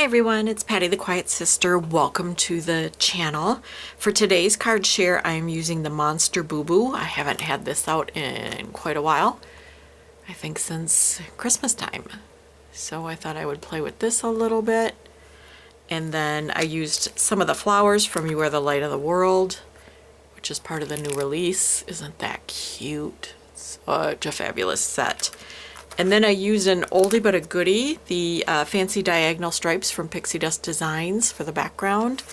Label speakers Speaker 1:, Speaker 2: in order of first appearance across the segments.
Speaker 1: Hi everyone, it's Patty the Quiet Sister. Welcome to the channel. For today's card share, I am using the Monster Bubu. I haven't had this out in quite a while. I think since Christmas time. So I thought I would play with this a little bit. And then I used some of the flowers from You Are the Light of the World, which is part of the new release. Isn't that cute? Such a fabulous set. And then I use an oldie but a goodie, the fancy diagonal stripes from Pixi Dust Designs for the background.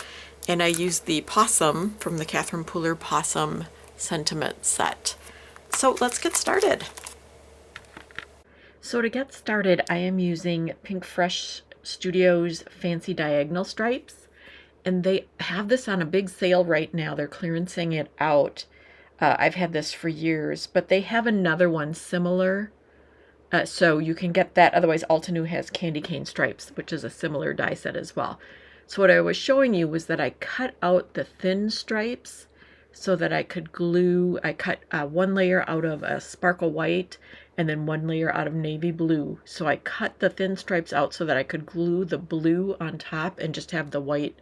Speaker 1: And I used the possum from the Catherine Pooler Possum Sentiment set. So let's get started. So to get started, I am using Pink Fresh Studios fancy diagonal stripes. And they have this on a big sale right now. They're clearancing it out. I've had this for years, but they have another one similar. So you can get that. Otherwise, Altenew has Candy Cane Stripes, which is a similar die set as well. So what I was showing you was that I cut out the thin stripes so that I could glue. I cut one layer out of a sparkle white and then one layer out of navy blue. So I cut the thin stripes out so that I could glue the blue on top and just have the white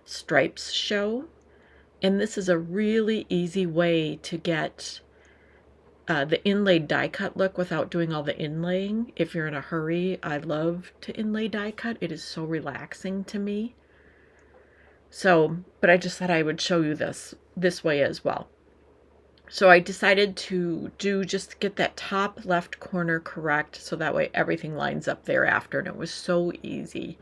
Speaker 1: stripes show. And this is a really easy way to get the inlaid die cut look without doing all the inlaying. If you're in a hurry, I love to inlay die cut. It is so relaxing to me. So, but I just thought I would show you this way as well. So I decided to just get that top left corner correct so that way everything lines up thereafter, and it was so easy.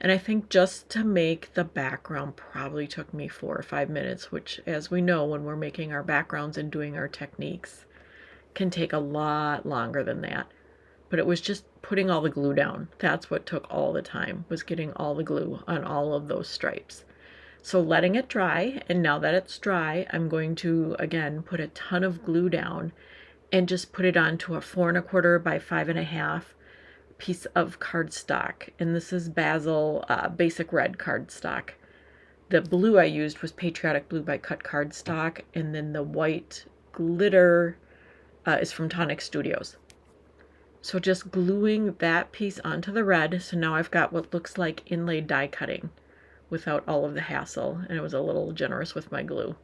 Speaker 1: And I think just to make the background probably took me 4 or 5 minutes, which, as we know, when we're making our backgrounds and doing our techniques, can take a lot longer than that. But it was just putting all the glue down. That's what took all the time, was getting all the glue on all of those stripes. So letting it dry, and now that it's dry, I'm going to again put a ton of glue down and just put it onto a 4 1/4 by 5 1/2 piece of cardstock. And this is Basil Basic Red cardstock. The blue I used was Patriotic Blue by Cut Cardstock, and then the white glitter is from Tonic Studios. So just gluing that piece onto the red. So now I've got what looks like inlaid die cutting without all of the hassle. And it was a little generous with my glue.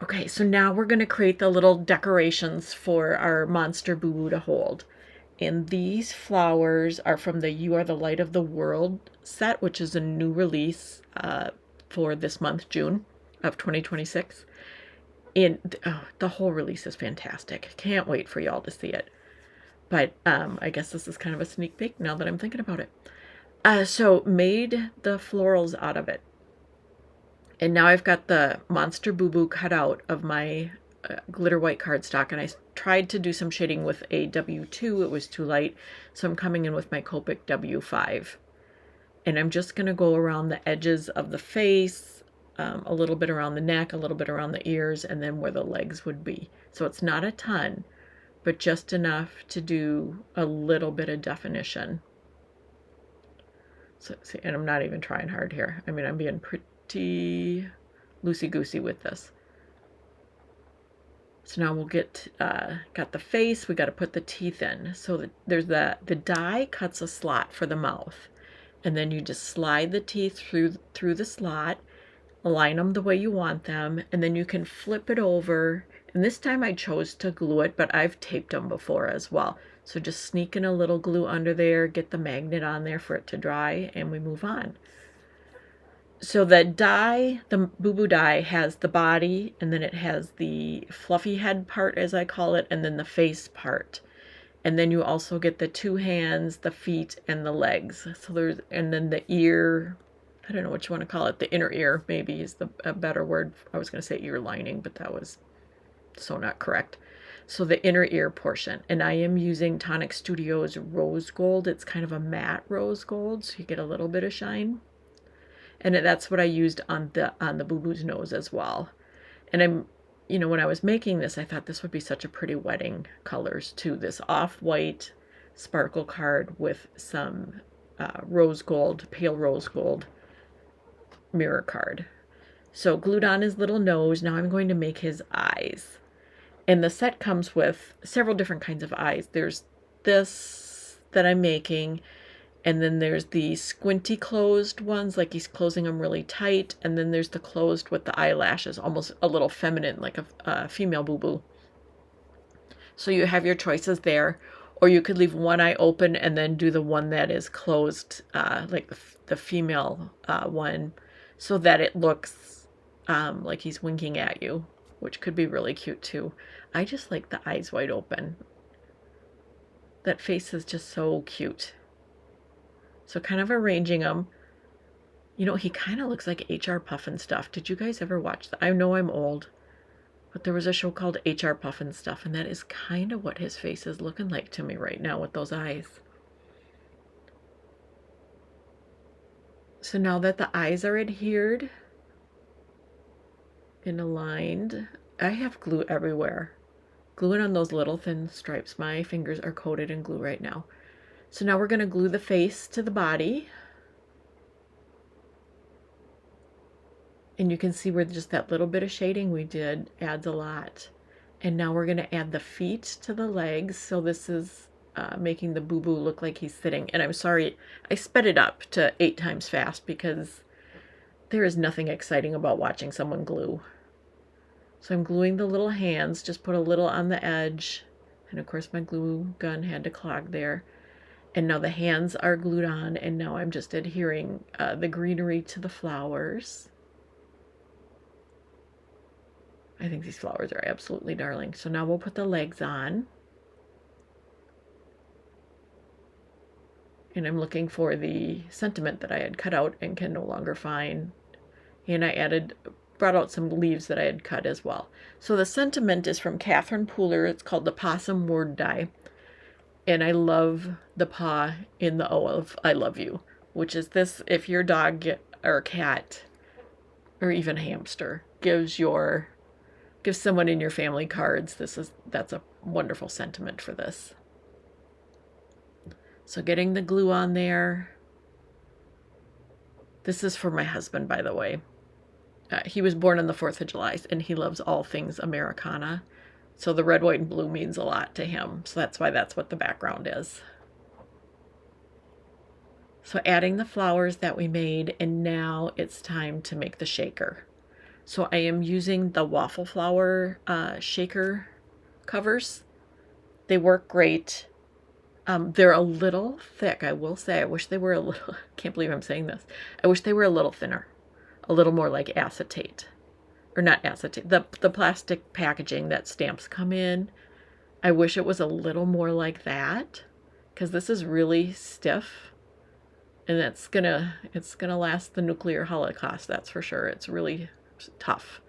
Speaker 1: Okay, so now we're going to create the little decorations for our Monster Bubu to hold. And these flowers are from the You Are the Light of the World set, which is a new release for this month, June of 2026. And the whole release is fantastic. Can't wait for y'all to see it. But I guess this is kind of a sneak peek now that I'm thinking about it. So made the florals out of it. And now I've got the Monster Bubu cut out of my glitter white cardstock. And I tried to do some shading with a W2. It was too light. So I'm coming in with my Copic W5. And I'm just going to go around the edges of the face, a little bit around the neck, a little bit around the ears, and then where the legs would be. So it's not a ton, but just enough to do a little bit of definition. So see, and I'm not even trying hard here. I mean, I'm being pretty loosey-goosey with this. So now we'll get, got the face, we got to put the teeth in. So there's the die cuts a slot for the mouth. And then you just slide the teeth through the slot, align them the way you want them, and then you can flip it over. And this time I chose to glue it, but I've taped them before as well. So just sneak in a little glue under there, get the magnet on there for it to dry, and we move on. So the die, the Bubu die, has the body, and then it has the fluffy head part, as I call it, and then the face part. And then you also get the 2 hands, the feet, and the legs. So there's, and then the ear, I don't know what you want to call it. The inner ear maybe is a better word. I was going to say ear lining, but that was so not correct. So the inner ear portion. And I am using Tonic Studios Rose Gold. It's kind of a matte rose gold, so you get a little bit of shine. And that's what I used on the Bubu's nose as well. And I'm, you know, when I was making this, I thought this would be such a pretty wedding colors too. This off-white sparkle card with some rose gold, pale rose gold mirror card. So glued on his little nose. Now I'm going to make his eyes. And the set comes with several different kinds of eyes. There's this that I'm making, And then there's the squinty closed ones, like he's closing them really tight. And then there's the closed with the eyelashes, almost a little feminine, like a female boo-boo. So you have your choices there. Or you could leave one eye open and then do the one that is closed, like the female one, so that it looks like he's winking at you, which could be really cute too. I just like the eyes wide open. That face is just so cute. So kind of arranging them. You know, he kind of looks like HR Puffin Stuff. Did you guys ever watch that? I know I'm old, but there was a show called HR Puffin Stuff, and that is kind of what his face is looking like to me right now with those eyes. So now that the eyes are adhered and aligned, I have glue everywhere. Gluing on those little thin stripes. My fingers are coated in glue right now. So now we're going to glue the face to the body. And you can see where just that little bit of shading we did adds a lot. And now we're going to add the feet to the legs. So this is making the boo-boo look like he's sitting. And I'm sorry, I sped it up to 8 times fast because there is nothing exciting about watching someone glue. So I'm gluing the little hands, just put a little on the edge. And of course my glue gun had to clog there. And now the hands are glued on, and now I'm just adhering the greenery to the flowers. I think these flowers are absolutely darling. So now we'll put the legs on. And I'm looking for the sentiment that I had cut out and can no longer find. And I brought out some leaves that I had cut as well. So the sentiment is from Catherine Pooler. It's called the Possum Word Die. And I love the paw in the O of I love you, which is this: if your dog or cat or even hamster gives someone in your family cards, that's a wonderful sentiment for this. So getting the glue on there. This is for my husband, by the way. He was born on the 4th of July, and he loves all things Americana. So the red, white, and blue means a lot to him. So that's why that's what the background is. So adding the flowers that we made, and now it's time to make the shaker. So I am using the waffle flower shaker covers. They work great. They're a little thick, I will say. I wish they were a little, can't believe I'm saying this. I wish they were a little thinner, a little more like acetate. Or not acetate, the plastic packaging that stamps come in. I wish it was a little more like that, because this is really stiff, and it's gonna last the nuclear holocaust, that's for sure. It's really tough.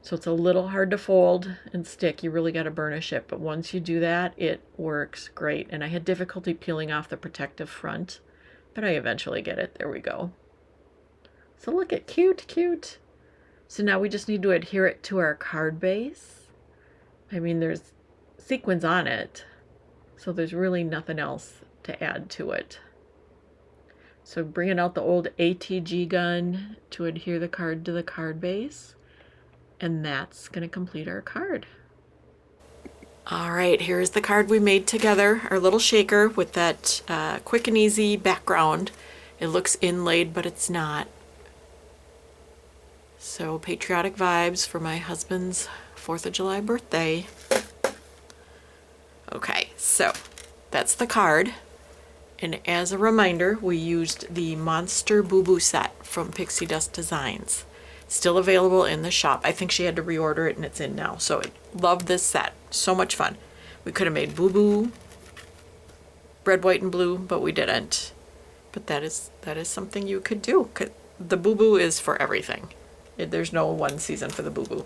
Speaker 1: So it's a little hard to fold and stick. You really got to burnish it, but once you do that, it works great. And I had difficulty peeling off the protective front, but I eventually get it. There we go. So look at cute. So now we just need to adhere it to our card base. I mean, there's sequins on it, so there's really nothing else to add to it. So bringing out the old ATG gun to adhere the card to the card base, and that's going to complete our card. All right, here's the card we made together, our little shaker with that quick and easy background. It looks inlaid, but it's not. So patriotic vibes for my husband's 4th of July birthday. Okay, so that's the card. And as a reminder, we used the Monster Bubu set from Pixi Dust Designs. Still available in the shop. I think she had to reorder it and it's in now. So I love this set. So much fun. We could have made Bubu, red, white, and blue, but we didn't. But that is something you could do. The Bubu is for everything. There's no one season for the Bubu.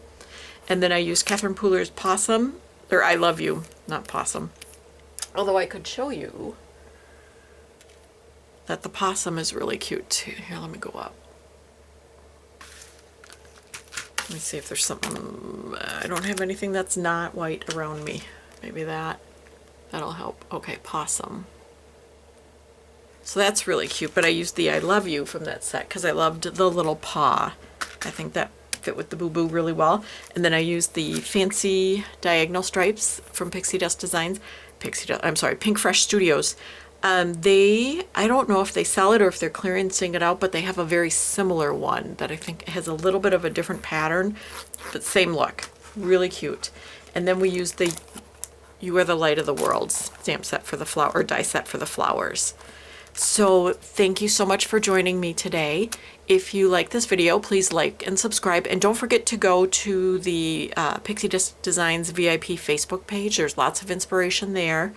Speaker 1: And then I used Catherine Pooler's Possum, or I Love You, not Possum. Although I could show you that the possum is really cute too. Here, let me go up. Let me see if there's something. I don't have anything that's not white around me. Maybe that'll help. Okay, possum. So that's really cute, but I used the I Love You from that set because I loved the little paw. I think that fit with the Bubu really well. And then I used the fancy diagonal stripes from Pixi Dust Designs. I'm sorry, Pink Fresh Studios. I don't know if they sell it or if they're clearancing it out, but they have a very similar one that I think has a little bit of a different pattern, but same look. Really cute. And then we use the You Are the Light of the World stamp set for the flower, or die set for the flowers. So thank you so much for joining me today. If you like this video, please like and subscribe. And don't forget to go to the Pixi Dust Designs VIP Facebook page. There's lots of inspiration there.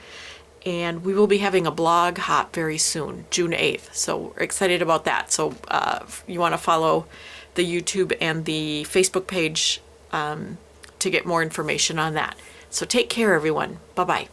Speaker 1: And we will be having a blog hop very soon, June 8th. So we're excited about that. So if you want to follow the YouTube and the Facebook page to get more information on that. So take care, everyone. Bye-bye.